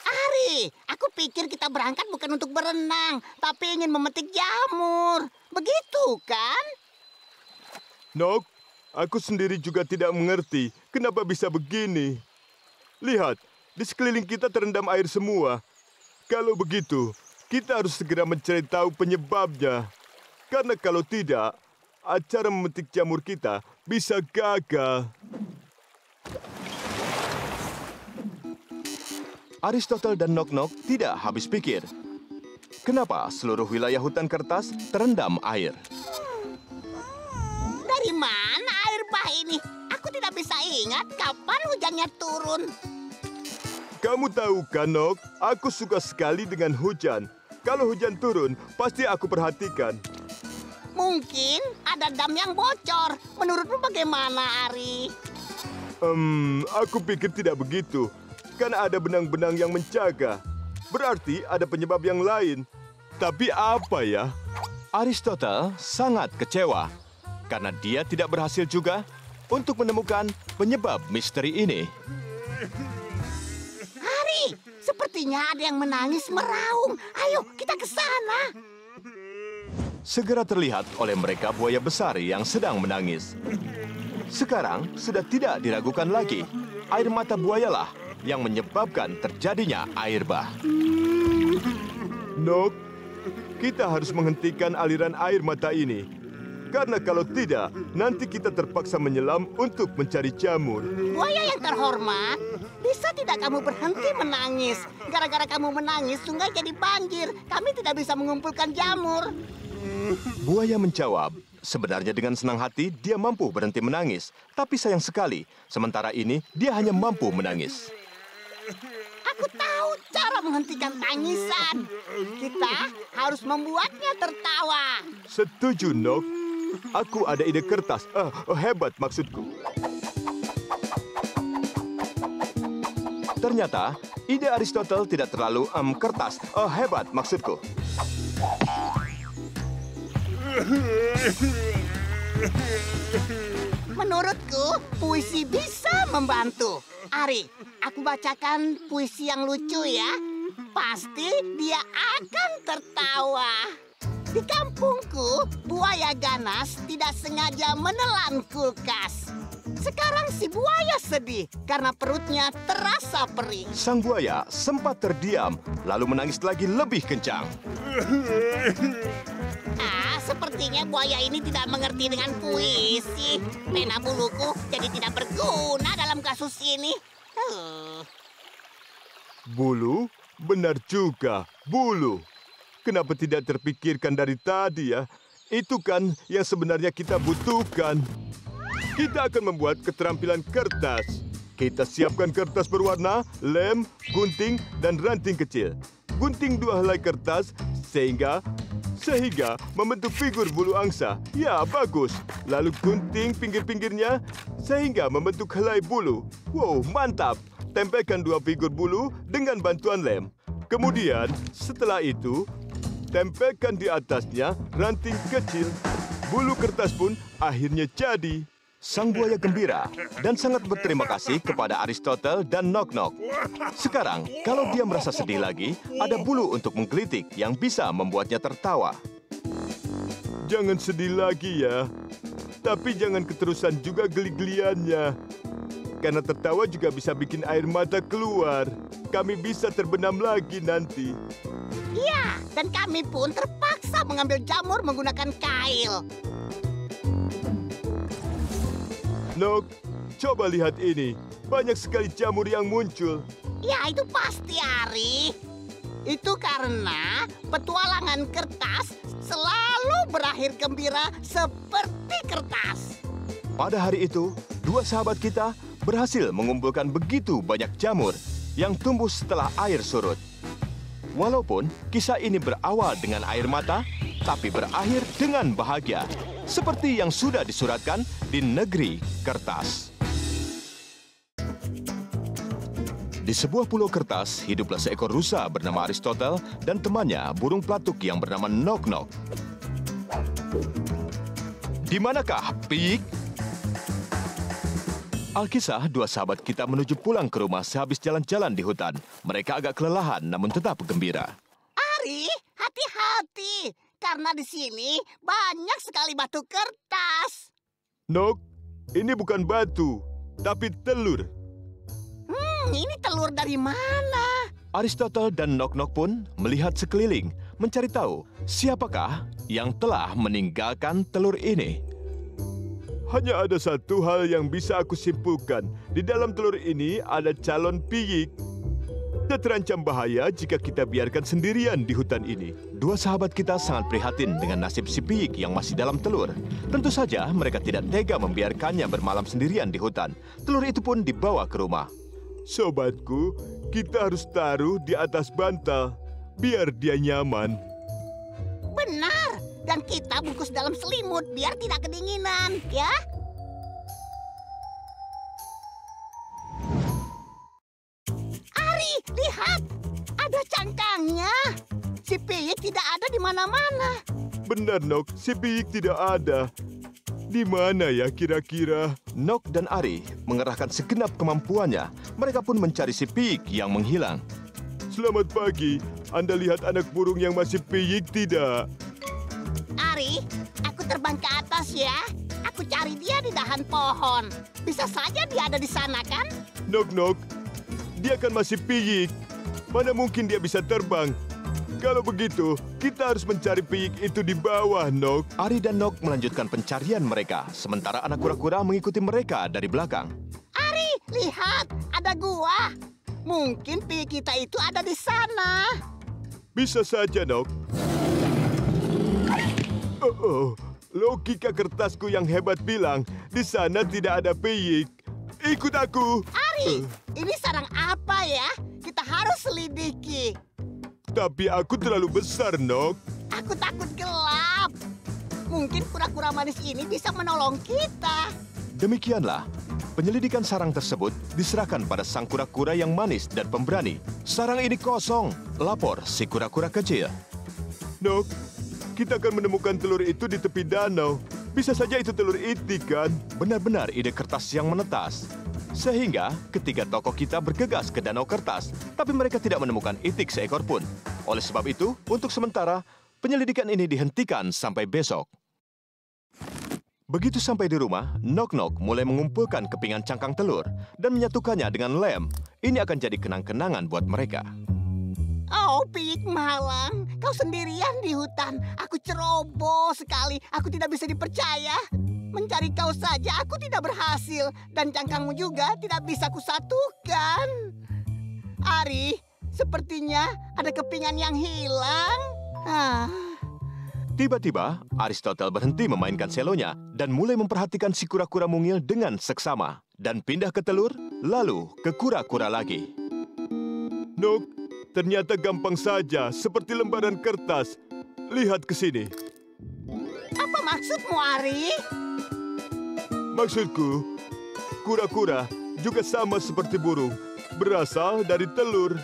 Ari, aku pikir kita berangkat bukan untuk berenang, tapi ingin memetik jamur. Begitu kan? Nok, aku sendiri juga tidak mengerti kenapa bisa begini. Lihat, di sekeliling kita terendam air semua. Kalau begitu, kita harus segera mencari tahu penyebabnya. Karena kalau tidak, acara memetik jamur kita bisa gagal. Aristotle dan Nok Nok tidak habis pikir. Kenapa seluruh wilayah hutan kertas terendam air? Dari mana air bah ini? Aku tidak bisa ingat kapan hujannya turun. Kamu tahu kan, Nok? Aku suka sekali dengan hujan. Kalau hujan turun, pasti aku perhatikan. Mungkin ada dam yang bocor. Menurutmu bagaimana, Ari? Aku pikir tidak begitu. Kan ada benang-benang yang menjaga. Berarti ada penyebab yang lain. Tapi apa ya? Aristotle sangat kecewa karena dia tidak berhasil juga untuk menemukan penyebab misteri ini. Ari, sepertinya ada yang menangis meraung. Ayo, kita ke sana. Segera terlihat oleh mereka buaya besar yang sedang menangis. Sekarang sudah tidak diragukan lagi. Air mata buayalah yang menyebabkan terjadinya air bah. Nok, kita harus menghentikan aliran air mata ini. Karena kalau tidak, nanti kita terpaksa menyelam untuk mencari jamur. Buaya yang terhormat, bisa tidak kamu berhenti menangis? Gara-gara kamu menangis, sungai jadi banjir. Kami tidak bisa mengumpulkan jamur. Buaya menjawab, sebenarnya dengan senang hati dia mampu berhenti menangis. Tapi sayang sekali, sementara ini dia hanya mampu menangis. Aku tahu cara menghentikan tangisan. Kita harus membuatnya tertawa. Setuju, Nok. Aku ada ide kertas. Hebat maksudku. Ternyata, ide Aristotle tidak terlalu kertas. Hebat maksudku. Menurutku, puisi bisa membantu. Ari, aku bacakan puisi yang lucu ya. Pasti dia akan tertawa. Di kampungku, buaya ganas tidak sengaja menelan kulkas. Sekarang si buaya sedih karena perutnya terasa perih. Sang buaya sempat terdiam, lalu menangis lagi lebih kencang. Sepertinya buaya ini tidak mengerti dengan puisi. Pena buluku jadi tidak berguna dalam kasus ini. Bulu? Benar juga, bulu. Kenapa tidak terpikirkan dari tadi ya? Itu kan yang sebenarnya kita butuhkan. Kita akan membuat keterampilan kertas. Kita siapkan kertas berwarna, lem, gunting, dan ranting kecil. Gunting 2 helai kertas sehingga membentuk figur bulu angsa. Ya, bagus. Lalu gunting pinggir-pinggirnya sehingga membentuk helai bulu. Wow, mantap. Tempelkan 2 figur bulu dengan bantuan lem. Kemudian, setelah itu, tempelkan di atasnya ranting kecil. Bulu kertas pun akhirnya jadi. Sang buaya gembira dan sangat berterima kasih kepada Aristotle dan Nok Nok. Sekarang, kalau dia merasa sedih lagi, ada bulu untuk menggelitik yang bisa membuatnya tertawa. Jangan sedih lagi ya. Tapi jangan keterusan juga geli-geliannya. Karena tertawa juga bisa bikin air mata keluar. Kami bisa terbenam lagi nanti. Ya, dan kami pun terpaksa mengambil jamur menggunakan kail. Nok, coba lihat ini. Banyak sekali jamur yang muncul. Ya, itu pasti, Ari. Itu karena petualangan kertas selalu berakhir gembira seperti kertas. Pada hari itu, dua sahabat kita berhasil mengumpulkan begitu banyak jamur yang tumbuh setelah air surut. Walaupun kisah ini berawal dengan air mata, tapi berakhir dengan bahagia, seperti yang sudah disuratkan di negeri kertas. Di sebuah pulau kertas, hiduplah seekor rusa bernama Aristotle dan temannya, burung pelatuk yang bernama Nok Nok. Di manakah Pig? Alkisah, dua sahabat kita menuju pulang ke rumah sehabis jalan-jalan di hutan. Mereka agak kelelahan, namun tetap gembira. Ari, hati-hati. Karena di sini banyak sekali batu kertas. Nok, ini bukan batu, tapi telur. Ini telur dari mana? Aristotle dan Nok Nok pun melihat sekeliling, mencari tahu siapakah yang telah meninggalkan telur ini. Hanya ada satu hal yang bisa aku simpulkan. Di dalam telur ini ada calon piyik. Dia terancam bahaya jika kita biarkan sendirian di hutan ini. Dua sahabat kita sangat prihatin dengan nasib si piyik yang masih dalam telur. Tentu saja mereka tidak tega membiarkannya bermalam sendirian di hutan. Telur itu pun dibawa ke rumah. Sobatku, kita harus taruh di atas bantal, biar dia nyaman. Benar. Dan kita bungkus dalam selimut biar tidak kedinginan, ya? Ari, lihat. Ada cangkangnya. Si piyik tidak ada di mana-mana. Benar, Nok, si piyik tidak ada. Di mana ya kira-kira? Nok dan Ari mengerahkan segenap kemampuannya. Mereka pun mencari si piyik yang menghilang. Selamat pagi. Anda lihat anak burung yang masih piyik tidak? Ari, aku terbang ke atas ya. Aku cari dia di dahan pohon. Bisa saja dia ada di sana, kan? Nok, Nok, dia kan masih piyik. Mana mungkin dia bisa terbang? Kalau begitu, kita harus mencari piyik itu di bawah, Nok. Ari dan Nok melanjutkan pencarian mereka, sementara anak kura-kura mengikuti mereka dari belakang. Ari, lihat, ada gua. Mungkin piyik kita itu ada di sana. Bisa saja, Nok. Logika kertasku yang hebat bilang, di sana tidak ada piyik. Ikut aku. Ari, ini sarang apa ya? Kita harus selidiki. Tapi aku terlalu besar, Nok. Aku takut gelap. Mungkin kura-kura manis ini bisa menolong kita. Demikianlah, penyelidikan sarang tersebut diserahkan pada sang kura-kura yang manis dan pemberani. Sarang ini kosong, lapor si kura-kura kecil. Nok, kita akan menemukan telur itu di tepi danau. Bisa saja itu telur itik, kan? Benar-benar ide kertas yang menetas. Sehingga ketiga tokoh kita bergegas ke danau kertas, tapi mereka tidak menemukan itik seekor pun. Oleh sebab itu, untuk sementara, penyelidikan ini dihentikan sampai besok. Begitu sampai di rumah, Nok Nok mulai mengumpulkan kepingan cangkang telur dan menyatukannya dengan lem. Ini akan jadi kenang-kenangan buat mereka. Oh, piyik malang. Kau sendirian di hutan. Aku ceroboh sekali. Aku tidak bisa dipercaya. Mencari kau saja aku tidak berhasil. Dan cangkangmu juga tidak bisa kusatukan. Ari, sepertinya ada kepingan yang hilang. Tiba-tiba, Aristotle berhenti memainkan selonya dan mulai memperhatikan si kura-kura mungil dengan seksama. Dan pindah ke telur, lalu ke kura-kura lagi. Nok, ternyata gampang saja, seperti lembaran kertas. Lihat ke sini. Apa maksudmu, Ari? Maksudku, kura-kura juga sama seperti burung, berasal dari telur.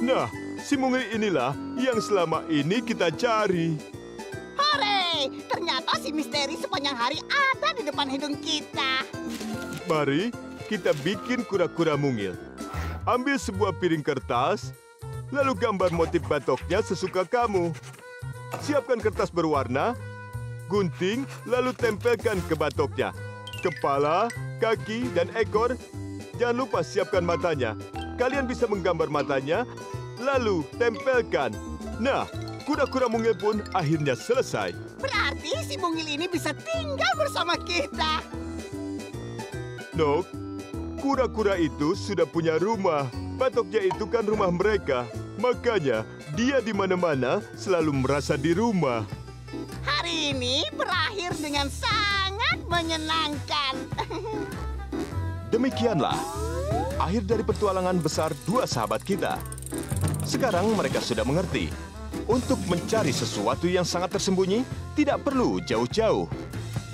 Nah, si mungil inilah yang selama ini kita cari. Hore! Ternyata si misteri sepanjang hari ada di depan hidung kita. Mari kita bikin kura-kura mungil. Ambil sebuah piring kertas, lalu gambar motif batoknya sesuka kamu. Siapkan kertas berwarna, gunting, lalu tempelkan ke batoknya. Kepala, kaki, dan ekor. Jangan lupa siapkan matanya. Kalian bisa menggambar matanya, lalu tempelkan. Nah, kura-kura mungil pun akhirnya selesai. Berarti si mungil ini bisa tinggal bersama kita. Nok, kura-kura itu sudah punya rumah. Batoknya itu kan rumah mereka. Makanya dia di mana-mana selalu merasa di rumah. Hari ini berakhir dengan sangat menyenangkan. Demikianlah, akhir dari petualangan besar dua sahabat kita. Sekarang mereka sudah mengerti. Untuk mencari sesuatu yang sangat tersembunyi, tidak perlu jauh-jauh.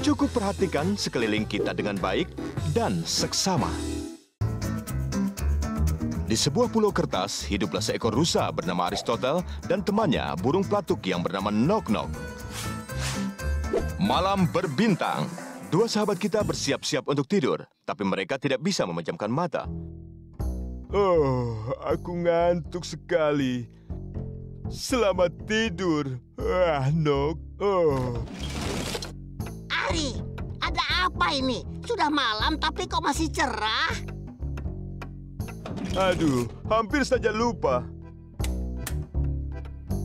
Cukup perhatikan sekeliling kita dengan baik dan seksama. Di Di sebuah pulau kertas, hiduplah seekor rusa bernama Aristotle dan temannya, burung pelatuk yang bernama Nok Nok. Malam berbintang. Dua sahabat kita bersiap-siap untuk tidur, tapi mereka tidak bisa memejamkan mata. Oh, aku ngantuk sekali. Selamat tidur. Nok. Oh. Ari, ada apa ini? Sudah malam tapi kok masih cerah? Aduh, hampir saja lupa.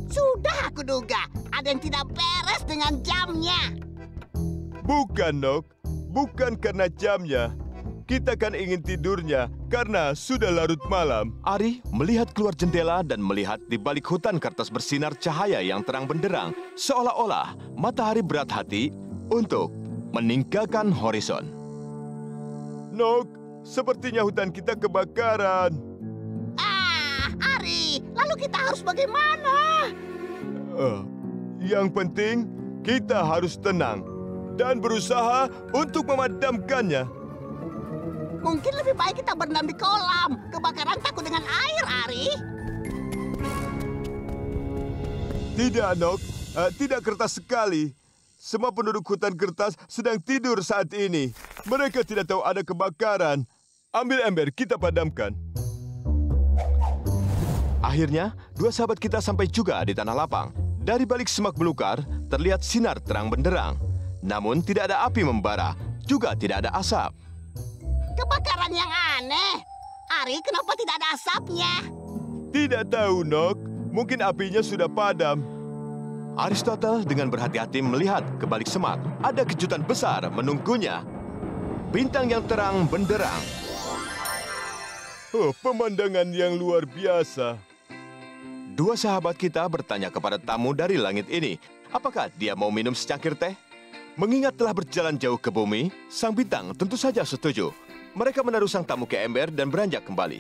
Sudah aku duga, ada yang tidak beres dengan jamnya. Bukan, Nok. Bukan karena jamnya. Kita kan ingin tidurnya karena sudah larut malam. Ari melihat keluar jendela dan melihat di balik hutan kertas bersinar cahaya yang terang benderang, seolah-olah matahari berat hati untuk meninggalkan horizon. Nok, sepertinya hutan kita kebakaran. Ari, lalu kita harus bagaimana? Yang penting, kita harus tenang dan berusaha untuk memadamkannya. Mungkin lebih baik kita berendam di kolam. Kebakaran takut dengan air, Ari. Tidak, Nok. Tidak kertas sekali. Semua penduduk hutan kertas sedang tidur saat ini. Mereka tidak tahu ada kebakaran. Ambil ember, kita padamkan. Akhirnya, dua sahabat kita sampai juga di tanah lapang. Dari balik semak belukar, terlihat sinar terang benderang. Namun tidak ada api membara, juga tidak ada asap. Kebakaran yang aneh. Ari, kenapa tidak ada asapnya? Tidak tahu, Nok. Mungkin apinya sudah padam. Aristotle dengan berhati-hati melihat ke balik semak. Ada kejutan besar menunggunya. Bintang yang terang benderang. Oh, pemandangan yang luar biasa. Dua sahabat kita bertanya kepada tamu dari langit ini, apakah dia mau minum secangkir teh? Mengingat telah berjalan jauh ke bumi, sang bintang tentu saja setuju. Mereka menaruh sang tamu ke ember dan beranjak kembali.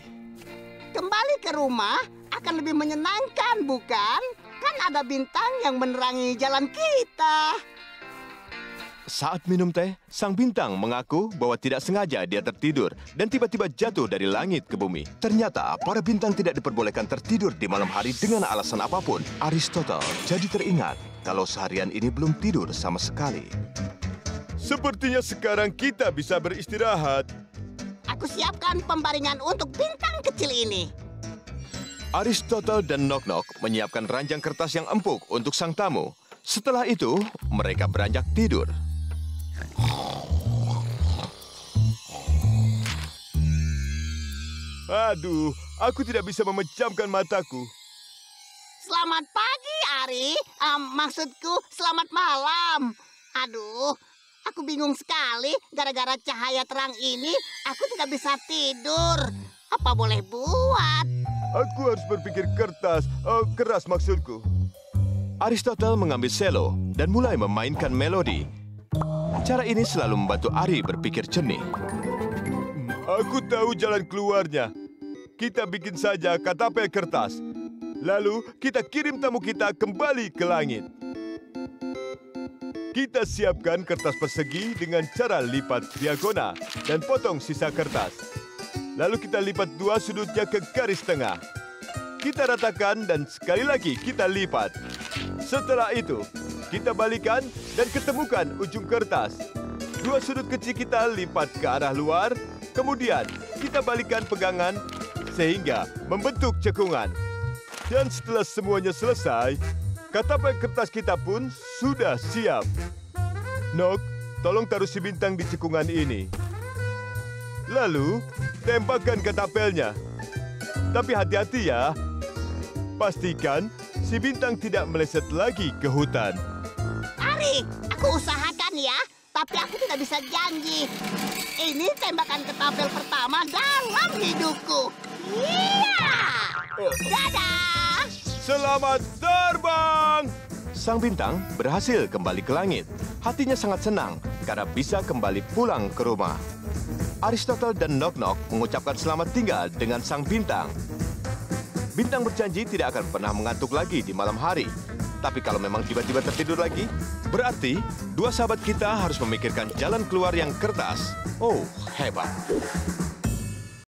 Kembali ke rumah akan lebih menyenangkan, bukan? Kan ada bintang yang menerangi jalan kita. Saat minum teh, sang bintang mengaku bahwa tidak sengaja dia tertidur dan tiba-tiba jatuh dari langit ke bumi. Ternyata para bintang tidak diperbolehkan tertidur di malam hari dengan alasan apapun. Aristotle jadi teringat kalau seharian ini belum tidur sama sekali. Sepertinya sekarang kita bisa beristirahat. Aku siapkan pembaringan untuk bintang kecil ini. Aristotle dan Nok Nok menyiapkan ranjang kertas yang empuk untuk sang tamu. Setelah itu, mereka beranjak tidur. Aduh, aku tidak bisa memejamkan mataku. Selamat pagi, Ari. Maksudku, selamat malam. Aduh, aku bingung sekali. Gara-gara cahaya terang ini, aku tidak bisa tidur. Apa boleh buat? Aku harus berpikir keras maksudku. Aristotle mengambil selo dan mulai memainkan melodi. Cara ini selalu membantu Ari berpikir jernih. Aku tahu jalan keluarnya. Kita bikin saja katapel kertas. Lalu kita kirim tamu kita kembali ke langit. Kita siapkan kertas persegi dengan cara lipat diagonal dan potong sisa kertas. Lalu kita lipat dua sudutnya ke garis tengah. Kita ratakan dan sekali lagi kita lipat. Setelah itu, kita balikan dan ketemukan ujung kertas. Dua sudut kecil kita lipat ke arah luar, kemudian kita balikan pegangan sehingga membentuk cekungan. Dan setelah semuanya selesai, katapel kertas kita pun sudah siap. Nok, tolong taruh si bintang di cekungan ini. Lalu, tembakkan katapelnya. Tapi hati-hati ya. Pastikan si bintang tidak meleset lagi ke hutan. Ari, aku usahakan ya. Tapi aku tidak bisa janji. Ini tembakan ketapel pertama dalam hidupku. Iya! Dadah! Selamat terbang! Sang bintang berhasil kembali ke langit. Hatinya sangat senang karena bisa kembali pulang ke rumah. Aristotle dan Nok Nok mengucapkan selamat tinggal dengan sang bintang. Bintang berjanji tidak akan pernah mengantuk lagi di malam hari. Tapi kalau memang tiba-tiba tertidur lagi, berarti dua sahabat kita harus memikirkan jalan keluar yang kertas. Oh, hebat.